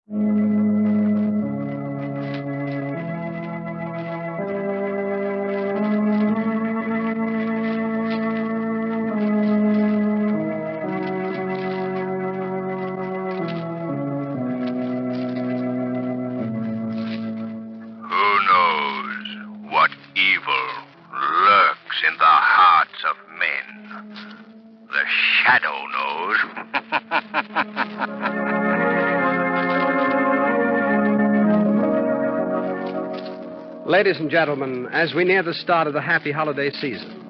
In the hearts of men. The shadow knows. Ladies and gentlemen, as we near the start of the happy holiday season,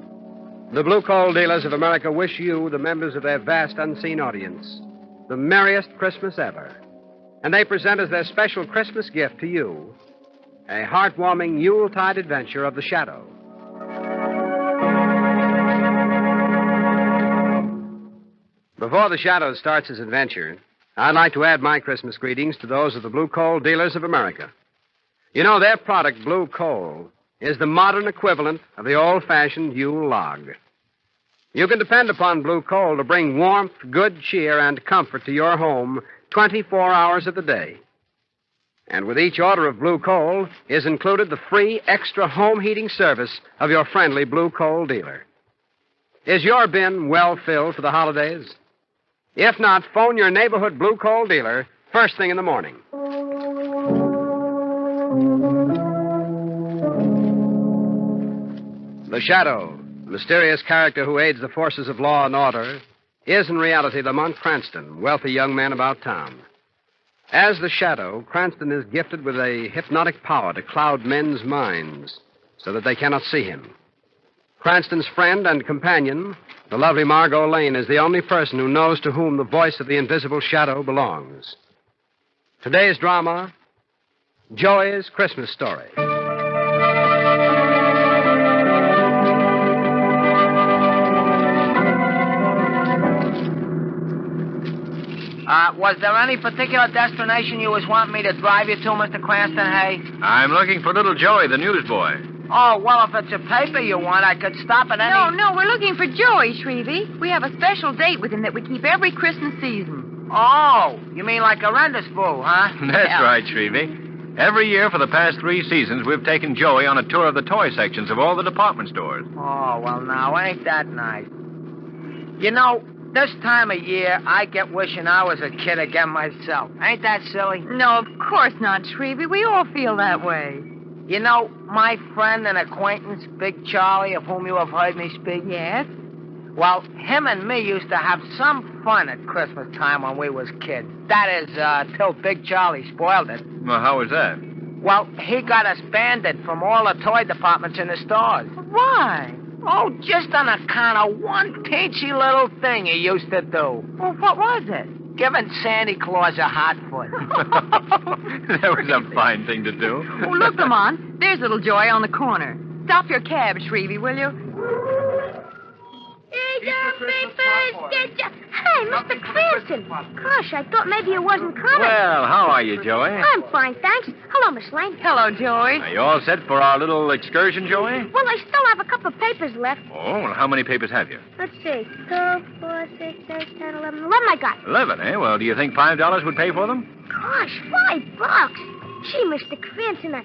the Blue Coal Dealers of America wish you, the members of their vast unseen audience, the merriest Christmas ever. And they present as their special Christmas gift to you a heartwarming Yuletide adventure of the shadow. Before the Shadow starts his adventure, I'd like to add my Christmas greetings to those of the Blue Coal Dealers of America. You know, their product, Blue Coal, is the modern equivalent of the old-fashioned Yule log. You can depend upon Blue Coal to bring warmth, good cheer, and comfort to your home 24 hours of the day. And with each order of Blue Coal is included the free extra home heating service of your friendly Blue Coal dealer. Is your bin well filled for the holidays? If not, phone your neighborhood Blue Coal dealer first thing in the morning. The Shadow, the mysterious character who aids the forces of law and order, is in reality Lamont Cranston, wealthy young man about town. As the Shadow, Cranston is gifted with a hypnotic power to cloud men's minds so that they cannot see him. Cranston's friend and companion, the lovely Margot Lane, is the only person who knows to whom the voice of the invisible Shadow belongs. Today's drama, Joey's Christmas Story. Was there any particular destination you was wanting me to drive you to, Mr. Cranston, hey? I'm looking for little Joey, the newsboy. Oh, well, if it's a paper you want, I could stop at any... No, we're looking for Joey, Shrevey. We have a special date with him that we keep every Christmas season. Oh, you mean like a rendezvous, huh? That's right, Shrevey. Every year for the past 3 seasons, we've taken Joey on a tour of the toy sections of all the department stores. Oh, well, now, ain't that nice? You know, this time of year, I get wishing I was a kid again myself. Ain't that silly? No, of course not, Shrevey. We all feel that way. You know, my friend and acquaintance, Big Charlie, of whom you have heard me speak? Yes? Well, him and me used to have some fun at Christmas time when we was kids. That is, till Big Charlie spoiled it. Well, how was that? Well, he got us banded from all the toy departments in the stores. Why? Oh, just on account of one teensy little thing he used to do. Well, what was it? Giving Santa Claus a hot foot. That was a fine thing to do. Oh, look, Lamont. There's little Joy on the corner. Stop your cab, Shrevey, will you? Hey, Mr. Cranston. Gosh, I thought maybe you wasn't coming. Well, how are you, Joey? I'm fine, thanks. Hello, Miss Lane. Hello, Joey. Are you all set for our little excursion, Joey? Well, I still have a couple of papers left. Oh, well, how many papers have you? Let's see. 2, 4, 6, 8, 10, 11. 11 I got. 11, eh? Well, do you think $5 would pay for them? Gosh, $5. Gee, Mr. Cranston,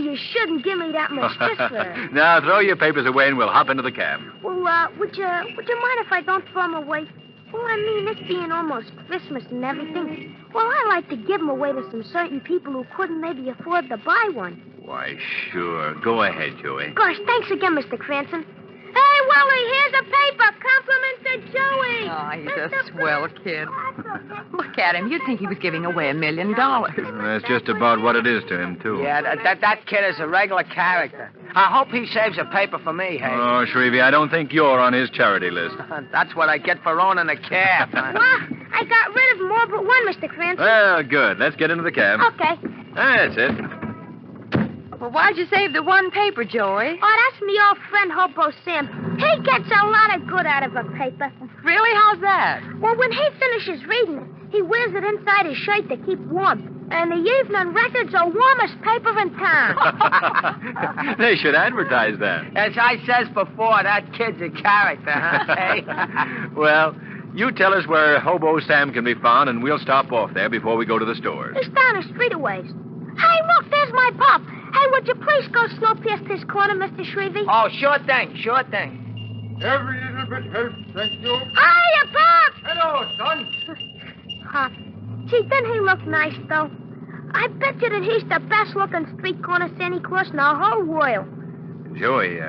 you shouldn't give me that much just Now, throw your papers away and we'll hop into the cab. Well, would you mind if I don't throw them away? Well, I mean, this being almost Christmas and everything, well, I like to give them away to some certain people who couldn't maybe afford to buy one. Why, sure. Go ahead, Joey. Gosh, thanks again, Mr. Cranston. Hey, Willie, here's a paper. Compliment to Joey. Oh, he's a swell kid. Look at him. You'd think he was giving away $1 million. That's just about what it is to him, too. Yeah, that kid is a regular character. I hope he saves a paper for me, hey? Oh, Shrevey, I don't think you're on his charity list. That's what I get for owning a cab. Huh? Well, I got rid of them all but one, Mr. Cranston. Well, good. Let's get into the cab. Okay. That's it. Well, why'd you save the one paper, Joey? Oh, that's me old friend Hobo Sam. He gets a lot of good out of a paper. Really? How's that? Well, when he finishes reading it, he wears it inside his shirt to keep warm. And the Evening Record's the warmest paper in town. They should advertise that. As I says before, that kid's a character, huh? Hey? Well, You tell us where Hobo Sam can be found, and we'll stop off there before we go to the stores. It's down the street a ways. Hey, look, there's my pop. Hey, would you please go slow past this corner, Mr. Shrevey? Oh, sure thing, sure thing. Every little bit helps, thank you. Hiya, Pop! Hello, son. Pop. Gee, doesn't he look nice, though? I bet you that he's the best-looking street corner Santa Claus in the whole world. Joey,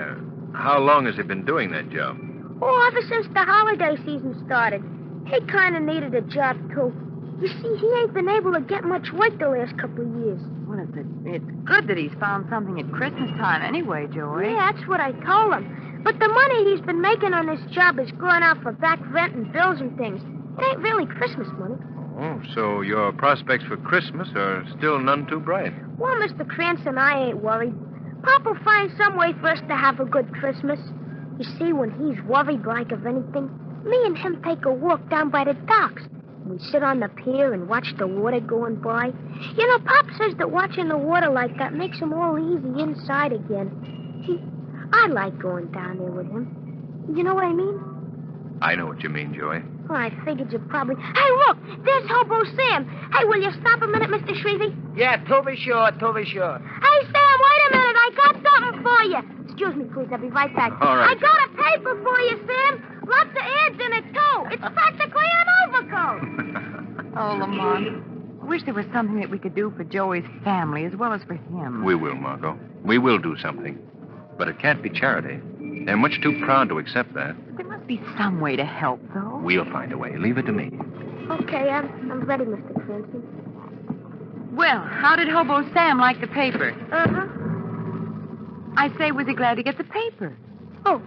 how long has he been doing that job? Oh, ever since the holiday season started. He kind of needed a job, too. You see, he ain't been able to get much work the last couple of years. Well, it's good that he's found something at Christmas time anyway, Joey. Yeah, that's what I told him. But the money he's been making on this job is going out for back rent and bills and things. It ain't really Christmas money. Oh, so your prospects for Christmas are still none too bright. Well, Mr. Cranston, I ain't worried. Pop will find some way for us to have a good Christmas. You see, when he's worried like of anything, me and him take a walk down by the docks. We sit on the pier and watch the water going by. You know, Pop says that watching the water like that makes him all easy inside again. I like going down there with him. You know what I mean? I know what you mean, Joey. Oh, I figured you probably... Hey, look! There's Hobo Sam. Hey, will you stop a minute, Mr. Shrevey? Yeah, to be sure, to be sure. Hey, Sam, wait a minute. I got something for you. Excuse me, please. I'll be right back. All right. I got a paper for you, Sam. Lots of ads in it, too. It's practically an overcoat. Oh, Lamont. I wish there was something that we could do for Joey's family as well as for him. We will, Margot. We will do something. But it can't be charity. They're much too proud to accept that. There must be some way to help, though. We'll find a way. Leave it to me. Okay, I'm ready, Mr. Cranston. Well, how did Hobo Sam like the paper? Uh-huh. I say, was he glad to get the paper? Oh.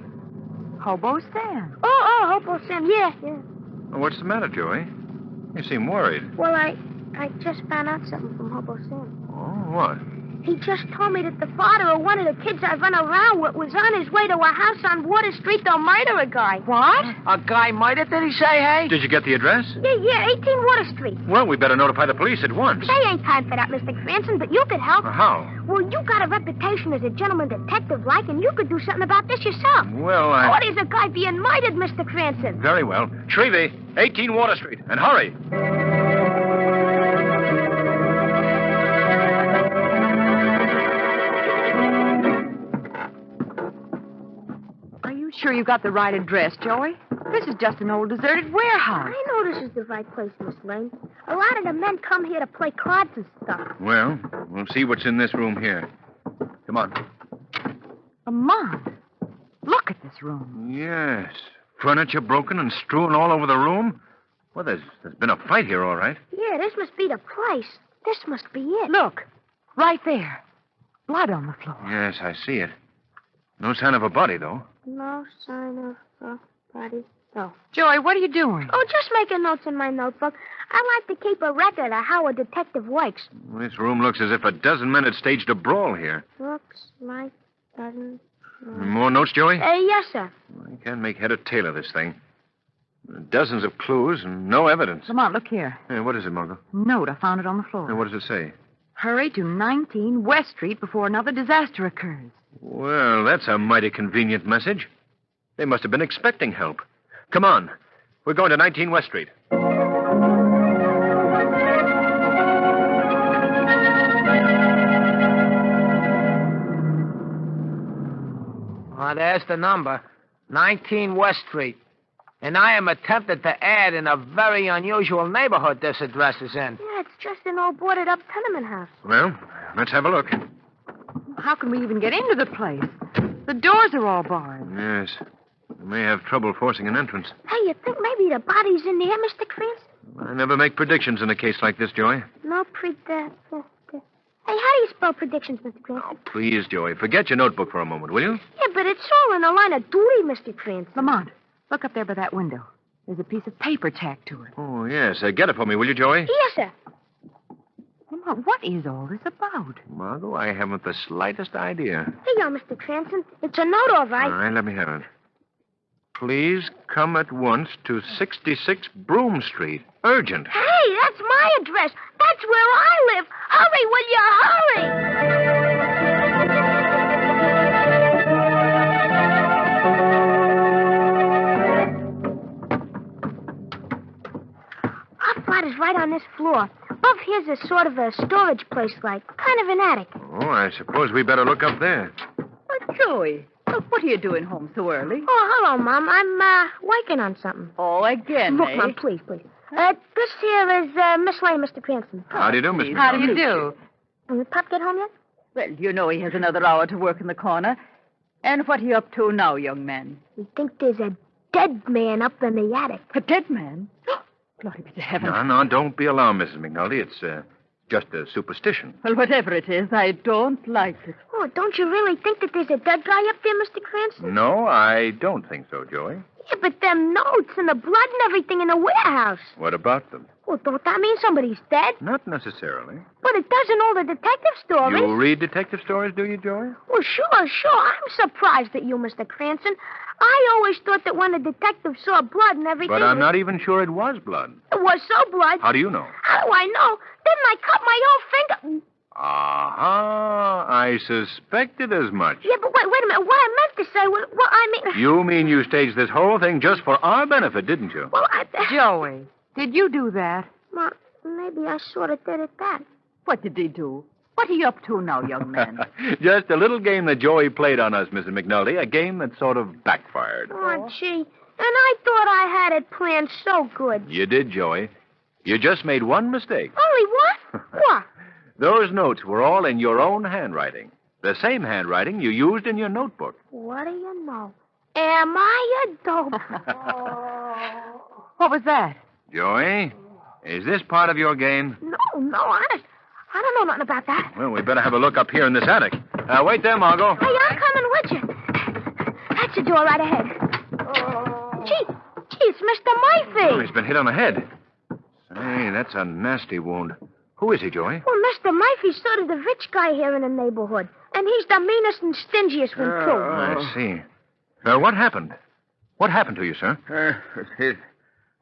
Hobo Sam. Oh, Hobo Sam. Yeah. Well, what's the matter, Joey? You seem worried. Well, I just found out something from Hobo Sam. Oh, what? He just told me that the father of one of the kids I run around with was on his way to a house on Water Street to murder a guy. What? A guy murdered, did he say, hey? Did you get the address? Yeah, 18 Water Street. Well, we better notify the police at once. They ain't time for that, Mr. Cranston, but you could help. How? Well, you got a reputation as a gentleman detective, like, and you could do something about this yourself. Well, Oh, there's a guy being murdered, Mr. Cranston. Very well. Shrevey, 18 Water Street. And hurry. Sure you got the right address, Joey? This is just an old deserted warehouse. I know this is the right place, Miss Lane. A lot of the men come here to play cards and stuff. Well, we'll see what's in this room here. Come on. Lamont, look at this room. Yes. Furniture broken and strewn all over the room. Well, there's been a fight here, all right. Yeah, this must be the place. This must be it. Look, right there. Blood on the floor. Yes, I see it. No sign of a body, though. No sign of a body. No. Joey, what are you doing? Oh, just making notes in my notebook. I like to keep a record of how a detective works. This room looks as if a dozen men had staged a brawl here. Looks like doesn't. More notes, Joey? Yes, sir. I can't make head or tail of this thing. Dozens of clues and no evidence. Lamont, look here. Hey, what is it, Margot? Note, I found it on the floor. Hey, what does it say? Hurry to 19 West Street before another disaster occurs. Well, that's a mighty convenient message. They must have been expecting help. Come on. We're going to 19 West Street. There's the number. 19 West Street. And I am attempted to add in a very unusual neighborhood this address is in. Yeah, it's just an old boarded-up tenement house. Well, let's have a look. How can we even get into the place? The doors are all barred. Yes. We may have trouble forcing an entrance. Hey, you think maybe the body's in there, Mr. Cranston? I never make predictions in a case like this, Joey. No Hey, how do you spell predictions, Mr. Cranston? Oh, please, Joey. Forget your notebook for a moment, will you? Yeah, but it's all in the line of duty, Mr. Cranston. Lamont, look up there by that window. There's a piece of paper tacked to it. Oh, yes. Get it for me, will you, Joey? Yes, sir. Lamont, what is all this about? Margot, I haven't the slightest idea. Here you are, Mr. Cranston. It's a note, all right. All right, let me have it. Please come at once to 66 Broome Street. Urgent. Hey, that's my address. That's where I live. Hurry, will you? Hurry! spot is right on this floor. Above here's a sort of a storage place, like kind of an attic. Oh, I suppose we better look up there. Joey, what are you doing home so early? Oh, hello, Mom. I'm working on something. Oh, again, Look, eh? Mom, please. This here is Miss Lane, Mr. Cranston. How do you do, Miss How do McNulty? you do? Did Pop get home yet? Well, you know he has another hour to work in the corner. And what are you up to now, young man? We think there's a dead man up in the attic. A dead man? Glory be to heaven. No, don't be alarmed, Mrs. McNulty. It's just a superstition. Well, whatever it is, I don't like it. Oh, don't you really think that there's a dead guy up there, Mr. Cranston? No, I don't think so, Joey. Yeah, but them notes and the blood and everything in the warehouse. What about them? Well, don't that mean somebody's dead? Not necessarily. But it does in all the detective stories. You read detective stories, do you, Joey? Well, sure. I'm surprised at you, Mr. Cranston. I always thought that when a detective saw blood and everything... But I'm not even sure it was blood. It was so blood. How do you know? How do I know? Didn't I cut my own finger? Aha, I suspected as much. Yeah, but wait a minute. What I meant to say was... Well, I mean... You mean you staged this whole thing just for our benefit, didn't you? Well, Joey, did you do that? Well, maybe I sort of did it that. What did he do? What are you up to now, young man? Just a little game that Joey played on us, Mrs. McNulty. A game that sort of backfired. Oh, gee. And I thought I had it planned so good. You did, Joey. You just made one mistake. Only what? What? Those notes were all in your own handwriting. The same handwriting you used in your notebook. What do you know? Am I a dope? What was that? Joey, is this part of your game? No, honest. I don't know nothing about that. Well, we better have a look up here in this attic. Wait there, Margot. Hey, I'm coming with you. That's the door right ahead. Gee, it's Mr. Oh, Murphy. he's been hit on the head. Say, that's a nasty wound. Who is he, Joey? Well, Mr. Murphy's sort of the rich guy here in the neighborhood. And he's the meanest and stingiest one, too. I see. What happened? What happened to you, sir? Was hit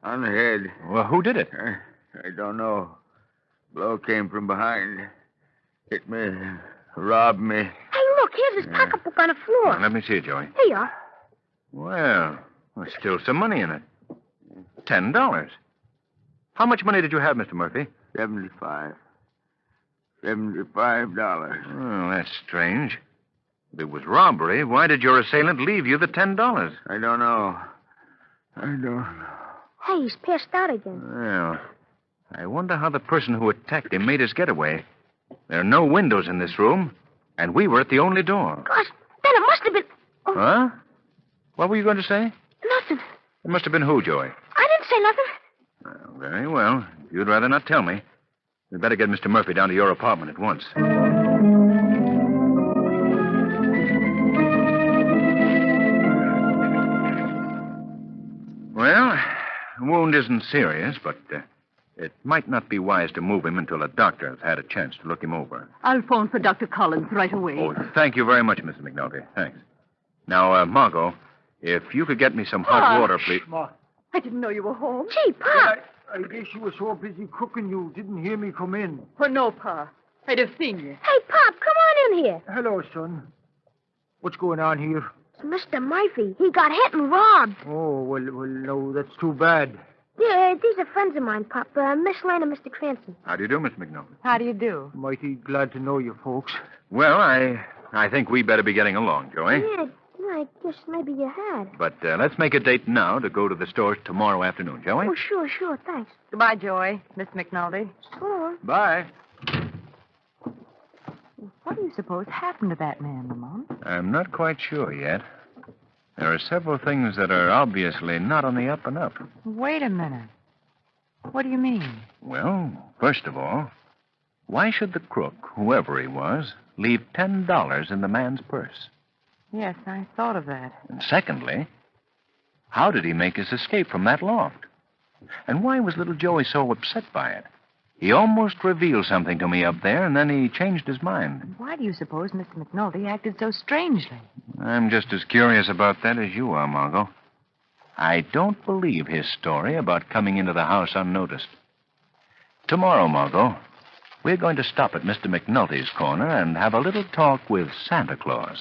on the head. Well, who did it? I don't know. Blow came from behind. Hit me. Robbed me. Hey, look, here's his pocketbook on the floor. Let me see it, Joey. Here you are. Well, there's still some money in it. $10. How much money did you have, Mr. Murphy? $75. Oh, that's strange. If it was robbery, why did your assailant leave you the $10? I don't know. Hey, he's passed out again. Well, I wonder how the person who attacked him made his getaway. There are no windows in this room, and we were at the only door. Gosh, then it must have been... Oh, Huh? What were you going to say? nothing. It must have been who, Joey? I didn't say nothing. Well, very well. If you'd rather not tell me, we'd better get Mr. Murphy down to your apartment at once. Well, the wound isn't serious, but it might not be wise to move him until a doctor has had a chance to look him over. I'll phone for Dr. Collins right away. Oh, thank you very much, Mrs. McNulty. Thanks. Now, Margot, if you could get me some hot water, please. Ma, I didn't know you were home. Gee, Pop. I guess you were so busy cooking you didn't hear me come in. Oh, no, Pa. I'd have seen you. Hey, Pop, come on in here. Hello, son. What's going on here? It's Mr. Murphy. He got hit and robbed. Oh, well, no, that's too bad. Yeah, these are friends of mine, Pop. Miss Lane and Mr. Cranston. How do you do, Miss McNulty? How do you do? Mighty glad to know you folks. Well, I think we better be getting along, Joey. Yeah, I guess maybe you had. But let's make a date now to go to the store tomorrow afternoon, shall we? Oh, sure, thanks. Goodbye, Joey. Miss McNulty. So Bye. What do you suppose happened to that man, Lamont? I'm not quite sure yet. There are several things that are obviously not on the up and up. Wait a minute. What do you mean? Well, first of all, why should the crook, whoever he was, leave $10 in the man's purse? Yes, I thought of that. And secondly, how did he make his escape from that loft? And why was little Joey so upset by it? He almost revealed something to me up there, and then he changed his mind. Why do you suppose Mr. McNulty acted so strangely? I'm just as curious about that as you are, Margot. I don't believe his story about coming into the house unnoticed. Tomorrow, Margot, we're going to stop at Mr. McNulty's corner and have a little talk with Santa Claus.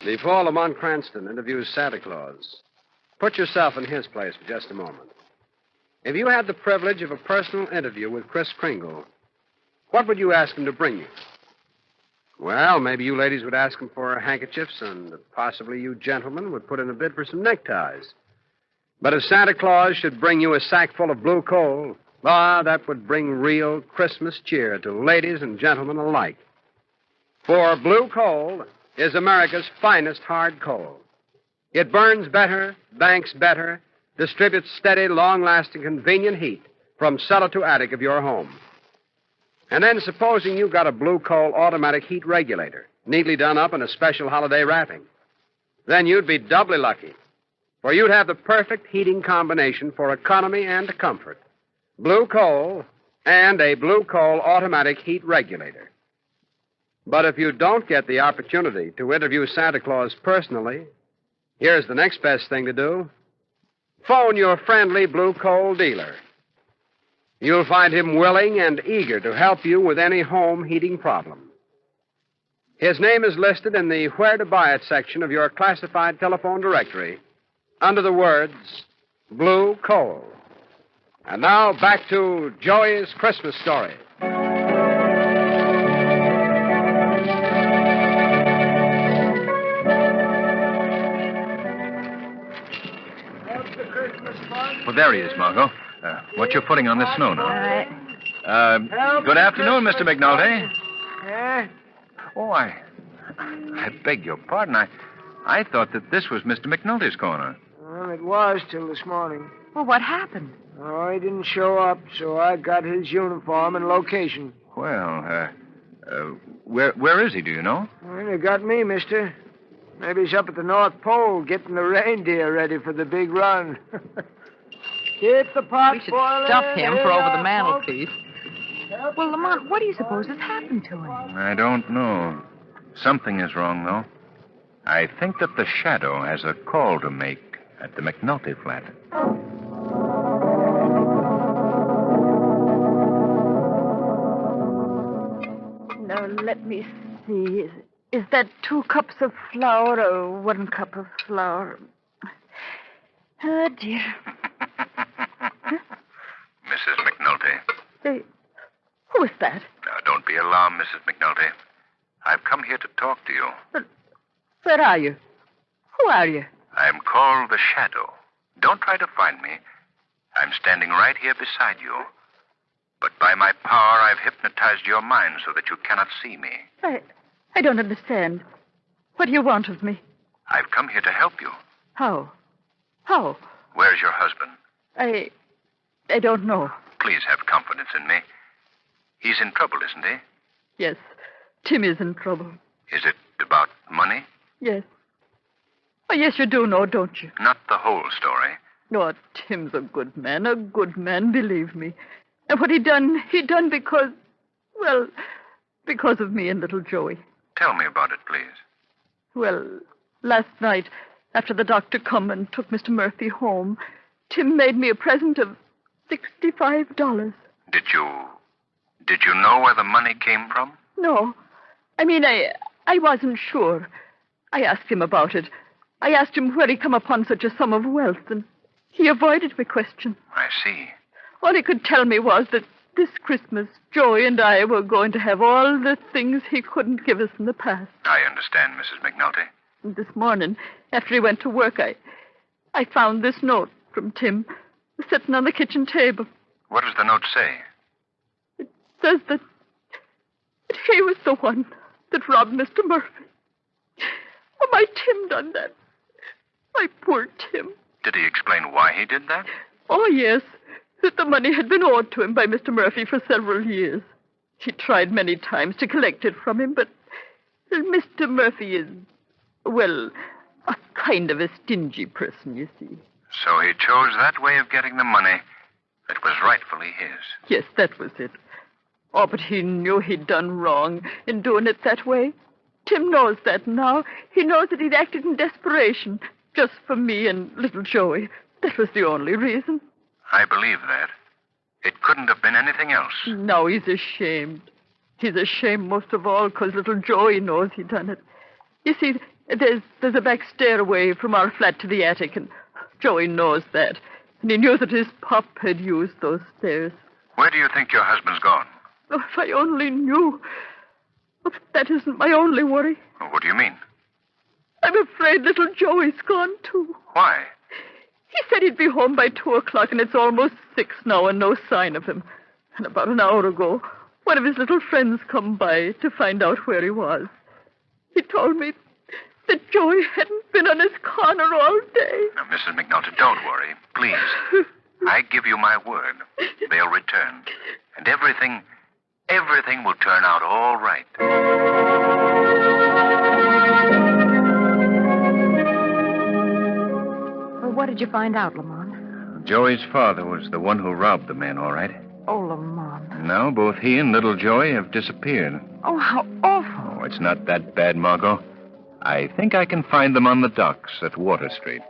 Before Lamont Cranston interviews Santa Claus, put yourself in his place for just a moment. If you had the privilege of a personal interview with Kris Kringle, what would you ask him to bring you? Well, maybe you ladies would ask him for handkerchiefs, and possibly you gentlemen would put in a bid for some neckties. But if Santa Claus should bring you a sack full of blue coal, that would bring real Christmas cheer to ladies and gentlemen alike. For blue coal is America's finest hard coal. It burns better, banks better, distributes steady, long-lasting, convenient heat from cellar to attic of your home. And then supposing you got a blue coal automatic heat regulator, neatly done up in a special holiday wrapping. Then you'd be doubly lucky, for you'd have the perfect heating combination for economy and comfort. Blue coal and a blue coal automatic heat regulator. But if you don't get the opportunity to interview Santa Claus personally, here's the next best thing to do. Phone your friendly blue coal dealer. You'll find him willing and eager to help you with any home heating problem. His name is listed in the Where to Buy It section of your classified telephone directory under the words Blue Coal. And now back to Joey's Christmas story. Well, there he is, Margot. What you putting on this snow now? Good afternoon, Mr. McNulty. Oh, I beg your pardon. I thought that this was Mr. McNulty's corner. Well, it was till this morning. Well, what happened? Oh, he didn't show up, so I got his uniform and location. Well, where is he, do you know? Well, you got me, mister. Maybe he's up at the North Pole getting the reindeer ready for the big run. Keep the pot We should boiling. stuff him for over the mantelpiece. Well, Lamont, what do you suppose has happened to him? I don't know. Something is wrong, though. I think that the shadow has a call to make at the McNulty flat. Now, let me see. Is that 2 cups of flour or 1 cup of flour? Oh, dear. Mrs. McNulty. Hey, who is that? Now, don't be alarmed, Mrs. McNulty. I've come here to talk to you. But where are you? Who are you? I'm called the Shadow. Don't try to find me. I'm standing right here beside you. But by my power, I've hypnotized your mind so that you cannot see me. I don't understand. What do you want of me? I've come here to help you. How? How? Where's your husband? I don't know. Please have confidence in me. He's in trouble, isn't he? Yes, Tim is in trouble. Is it about money? Yes. Oh, yes, you do know, don't you? Not the whole story. No, Tim's a good man, believe me. And what he done because, well, because of me and little Joey. Tell me about it, please. Well, last night, after the doctor come and took Mr. Murphy home, Tim made me a present of $65. Did you know where the money came from? No. I mean, I wasn't sure. I asked him about it. I asked him where he come upon such a sum of wealth, and he avoided my question. I see. All he could tell me was that this Christmas, Joey and I were going to have all the things he couldn't give us in the past. I understand, Mrs. McNulty. And this morning, after he went to work, I found this note from Tim sitting on the kitchen table. What does the note say? It says that he was the one that robbed Mr. Murphy. Oh, my Tim done that. My poor Tim. Did he explain why he did that? Oh, yes. That the money had been owed to him by Mr. Murphy for several years. He tried many times to collect it from him, but Mr. Murphy is, well, a kind of a stingy person, you see. So he chose that way of getting the money that was rightfully his. Yes, that was it. Oh, but he knew he'd done wrong in doing it that way. Tim knows that now. He knows that he'd acted in desperation just for me and little Joey. That was the only reason. I believe that. It couldn't have been anything else. Now he's ashamed. He's ashamed most of all because little Joey knows he done it. You see, there's a back stairway from our flat to the attic, and Joey knows that. And he knew that his pop had used those stairs. Where do you think your husband's gone? Oh, if I only knew. But that isn't my only worry. Well, what do you mean? I'm afraid little Joey's gone, too. Why? He said he'd be home by 2:00, and it's almost 6 now, and no sign of him. And about an hour ago, one of his little friends come by to find out where he was. He told me that Joey hadn't been on his corner all day. Now, Mrs. McNulty, don't worry, please. I give you my word. They'll return. And everything will turn out all right. Well, what did you find out, Lamont? Joey's father was the one who robbed the man, all right. Oh, Lamont. Now, both he and little Joey have disappeared. Oh, how awful. Oh, it's not that bad, Margot. I think I can find them on the docks at Water Street.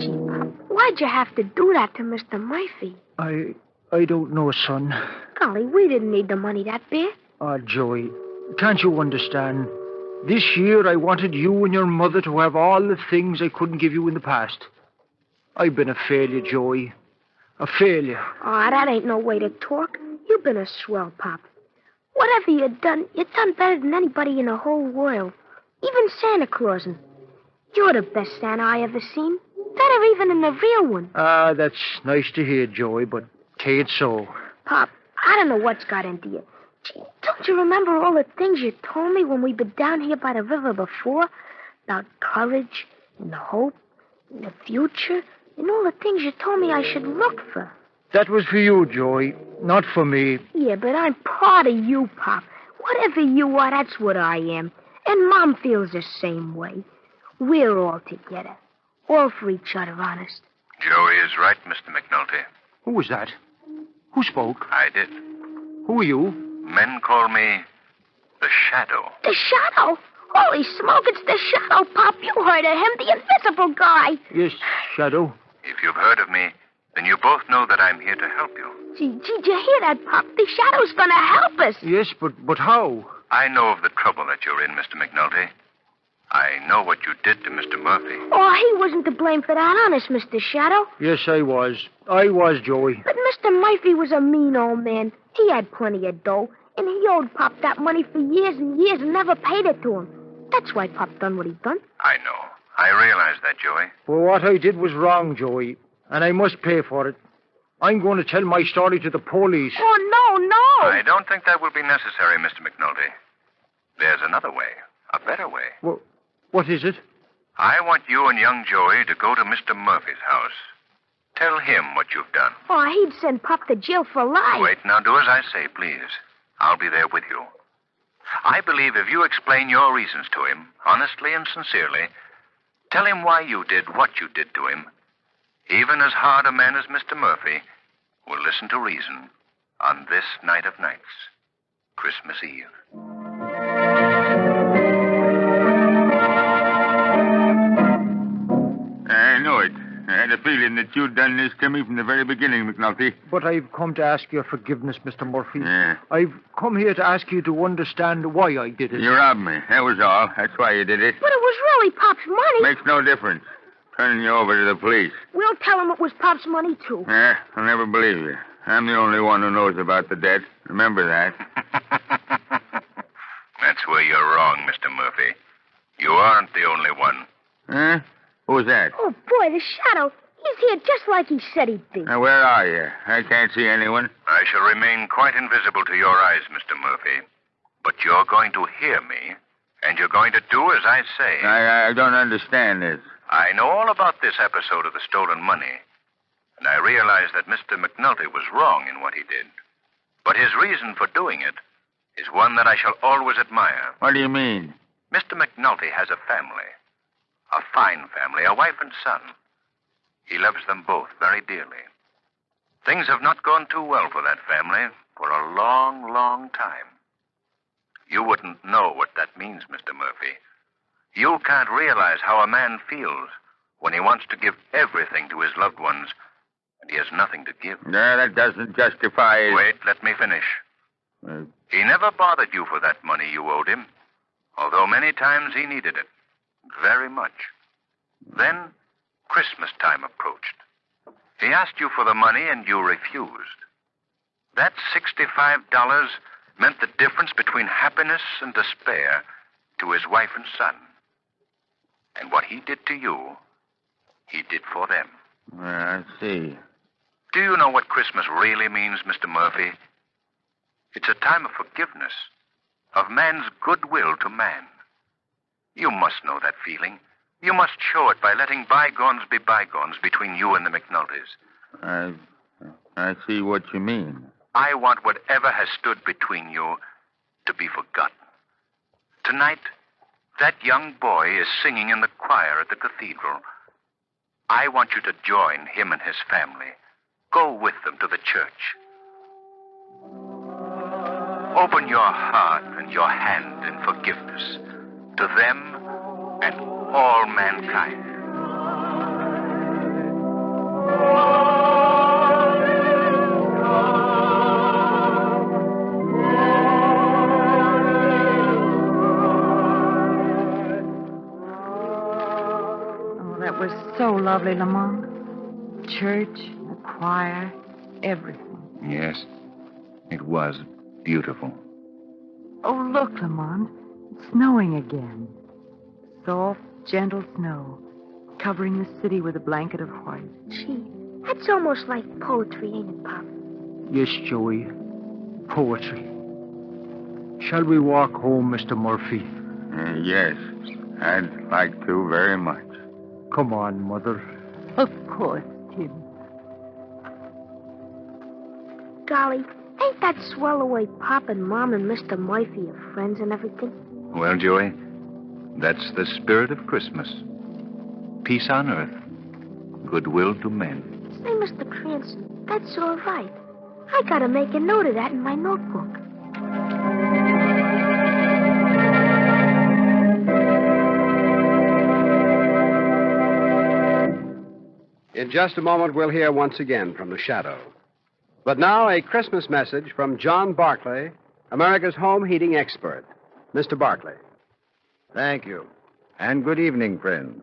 Gee, Pop, why'd you have to do that to Mr. Murphy? I don't know, son. Golly, we didn't need the money that bad. Oh, Joey, can't you understand? This year I wanted you and your mother to have all the things I couldn't give you in the past. I've been a failure, Joey. A failure. Oh, that ain't no way to talk. You've been a swell, Pop. Whatever you've done better than anybody in the whole world. Even Santa Claus. You're the best Santa I ever seen. Better even than the real one. Ah, that's nice to hear, Joey, but tain't so. Pop, I don't know what's got into you. Gee, don't you remember all the things you told me when we've been down here by the river before? About courage and hope and the future and all the things you told me I should look for. That was for you, Joey, not for me. Yeah, but I'm proud of you, Pop. Whatever you are, that's what I am. And Mom feels the same way. We're all together. All for each other, honest. Joey is right, Mr. McNulty. Who was that? Who spoke? I did. Who are you? Men call me the Shadow. The Shadow? Holy smoke, it's the Shadow, Pop. You heard of him, the invisible guy. Yes, Shadow. If you've heard of me, then you both know that I'm here to help you. Gee, did you hear that, Pop? The Shadow's gonna help us. Yes, but how? I know of the trouble that you're in, Mr. McNulty. I know what you did to Mr. Murphy. Oh, he wasn't to blame for that, honest, Mr. Shadow. Yes, I was. I was, Joey. But Mr. Murphy was a mean old man. He had plenty of dough, and he owed Pop that money for years and years and never paid it to him. That's why Pop done what he done. I know. I realize that, Joey. Well, what I did was wrong, Joey, and I must pay for it. I'm going to tell my story to the police. Oh, no. I don't think that will be necessary, Mr. McNulty. There's another way, a better way. Well, what is it? I want you and young Joey to go to Mr. Murphy's house. Tell him what you've done. Oh, he'd send Pop to jail for life. Wait, now do as I say, please. I'll be there with you. I believe if you explain your reasons to him, honestly and sincerely, tell him why you did what you did to him, even as hard a man as Mr. Murphy will listen to reason on this night of nights, Christmas Eve. I know it. I had a feeling that you'd done this to me from the very beginning, McNulty. But I've come to ask your forgiveness, Mr. Murphy. Yeah. I've come here to ask you to understand why I did it. You robbed me. That was all. That's why you did it. But it was really Pop's money. Makes no difference. Turning you over to the police. We'll tell him it was Pop's money, too. I'll never believe you. I'm the only one who knows about the debt. Remember that. That's where you're wrong, Mr. Murphy. You aren't the only one. Huh? Who's that? Oh, boy, the Shadow. He's here just like he said he'd be. Now, where are you? I can't see anyone. I shall remain quite invisible to your eyes, Mr. Murphy. But you're going to hear me, and you're going to do as I say. I don't understand this. I know all about this episode of the stolen money, and I realize that Mr. McNulty was wrong in what he did. But his reason for doing it is one that I shall always admire. What do you mean? Mr. McNulty has a family. A fine family, a wife and son. He loves them both very dearly. Things have not gone too well for that family for a long, long time. You wouldn't know what that means, Mr. Murphy. You can't realize how a man feels when he wants to give everything to his loved ones and he has nothing to give. No, that doesn't justify it. Wait, let me finish. He never bothered you for that money you owed him, although many times he needed it. Very much. Then, Christmas time approached. He asked you for the money, and you refused. That $65 meant the difference between happiness and despair to his wife and son. And what he did to you, he did for them. I see. Do you know what Christmas really means, Mr. Murphy? It's a time of forgiveness, of man's goodwill to man. You must know that feeling. You must show it by letting bygones be bygones between you and the McNultys. I see what you mean. I want whatever has stood between you to be forgotten. Tonight, that young boy is singing in the choir at the cathedral. I want you to join him and his family. Go with them to the church. Open your heart and your hand in forgiveness to them and all mankind. Oh, that was so lovely, Lamont. Church, the choir, everything. Yes, it was beautiful. Oh, look, Lamont. It's snowing again. Soft, gentle snow, covering the city with a blanket of white. Gee, that's almost like poetry, ain't it, Pop? Yes, Joey. Poetry. Shall we walk home, Mr. Murphy? Yes, I'd like to very much. Come on, Mother. Of course, Tim. Golly, ain't that swell the way Pop and Mom and Mr. Murphy are friends and everything? Well, Joey, that's the spirit of Christmas. Peace on earth, goodwill to men. Say, Mr. Cranston, that's all right. I gotta make a note of that in my notebook. In just a moment, we'll hear once again from the shadow. But now, a Christmas message from John Barclay, America's home heating expert. Mr. Barclay. Thank you. And good evening, friends.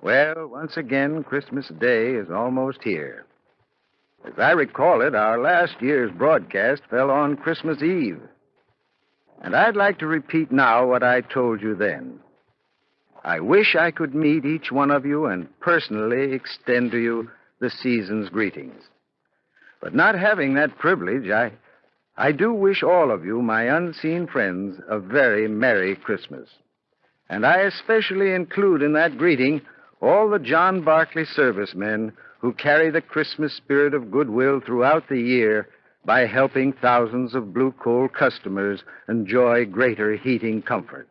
Well, once again, Christmas Day is almost here. As I recall it, our last year's broadcast fell on Christmas Eve. And I'd like to repeat now what I told you then. I wish I could meet each one of you and personally extend to you the season's greetings. But not having that privilege, I do wish all of you, my unseen friends, a very Merry Christmas. And I especially include in that greeting all the John Barclay servicemen who carry the Christmas spirit of goodwill throughout the year by helping thousands of blue coal customers enjoy greater heating comfort.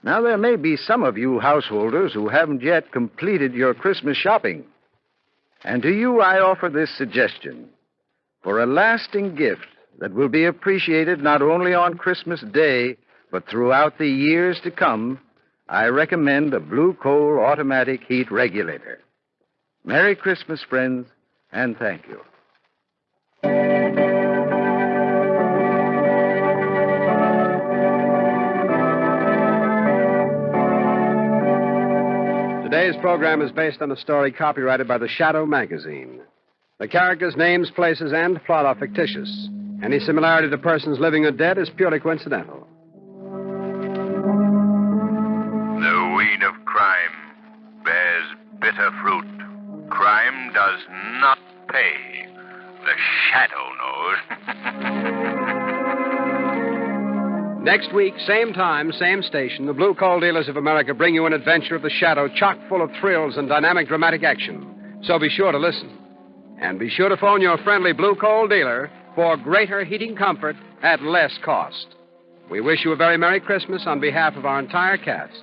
Now, there may be some of you householders who haven't yet completed your Christmas shopping. And to you, I offer this suggestion. For a lasting gift that will be appreciated not only on Christmas Day, but throughout the years to come, I recommend a blue coal automatic heat regulator. Merry Christmas, friends, and thank you. Today's program is based on a story copyrighted by the Shadow magazine. The characters, names, places, and plot are fictitious. Any similarity to persons living or dead is purely coincidental. The weed of crime bears bitter fruit. Crime does not pay. The shadow knows. Next week, same time, same station, the Blue Coal Dealers of America bring you an adventure of the shadow chock full of thrills and dynamic dramatic action. So be sure to listen. And be sure to phone your friendly Blue Coal dealer for greater heating comfort at less cost. We wish you a very Merry Christmas on behalf of our entire cast.